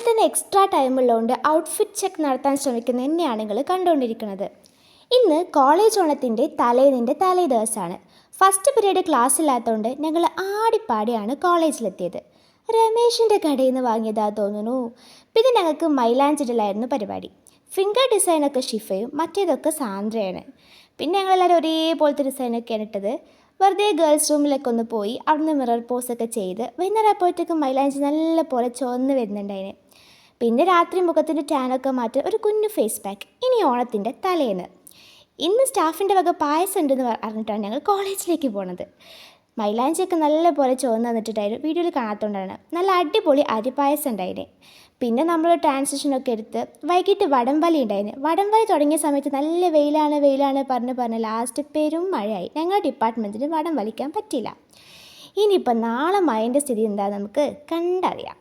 തന്നെ extra ടൈമുള്ളതുകൊണ്ട് outfit check നടത്താൻ ശ്രമിക്കുന്ന എന്നെയാണ് നിങ്ങൾ കണ്ടുകൊണ്ടിരിക്കുന്നത്. ഇന്ന് കോളേജ് ഓണത്തിൻ്റെ തലേന്നിൻ്റെ തലേ ദിവസമാണ്. ഫസ്റ്റ് പീരീഡ് ക്ലാസ് ഇല്ലാത്തതുകൊണ്ട് ഞങ്ങൾ ആടിപ്പാടിയാണ് കോളേജിലെത്തിയത്. രമേശിൻ്റെ കടയിൽ നിന്ന് വാങ്ങിയതാ തോന്നുന്നു. പിന്നെ ഞങ്ങൾക്ക് മൈലാഞ്ചിടലായിരുന്നു പരിപാടി. ഫിംഗർ ഡിസൈനൊക്കെ ഷിഫയും മറ്റേതൊക്കെ സാന്ദ്രയാണ്. പിന്നെ ഞങ്ങളെല്ലാവരും ഒരേപോലത്തെ ഡിസൈനൊക്കെയാണ് ഇട്ടത്. വെറുതെ ഗേൾസ് റൂമിലൊക്കെ ഒന്ന് പോയി അവിടുന്ന് മിറർ പോസൊക്കെ ചെയ്ത് വൈകുന്നേരം ആയപ്പോഴത്തേക്ക് മൈലാഞ്ചി നല്ല പോലെ ചുവന്ന് വരുന്നുണ്ടായിന്. പിന്നെ രാത്രി മുഖത്തിൻ്റെ ടാനൊക്കെ മാറ്റി ഒരു കുഞ്ഞു ഫേസ് പാക്ക്. ഇനി ഓണത്തിൻ്റെ തലേന്ന് ഇന്ന് സ്റ്റാഫിൻ്റെ വക പായസം ഉണ്ടെന്ന് അറിഞ്ഞിട്ടാണ് ഞങ്ങൾ കോളേജിലേക്ക് പോണത്. മൈലാഞ്ചിയൊക്കെ നല്ല പോലെ ചുവന്ന് വന്നിട്ടുണ്ടായിരുന്നു. വീഡിയോയിൽ കാണാത്തതുകൊണ്ടാണ്. നല്ല അടിപൊളി അരിപ്പായസം ഉണ്ടായിന്. പിന്നെ നമ്മൾ ട്രാൻസിഷനൊക്കെ എടുത്ത് വൈകിട്ട് വടംവലി ഉണ്ടായിന്. വടംവലി തുടങ്ങിയ സമയത്ത് നല്ല വെയിലാണ് പറഞ്ഞ് ലാസ്റ്റ് പെരും മഴയായി. ഞങ്ങളുടെ ഡിപ്പാർട്ട്മെൻറ്റിന് വടം വലിക്കാൻ പറ്റിയില്ല. ഇനിയിപ്പോൾ നാളെ മഴൻ്റെ സ്ഥിതി എന്താ നമുക്ക് കണ്ടറിയാം.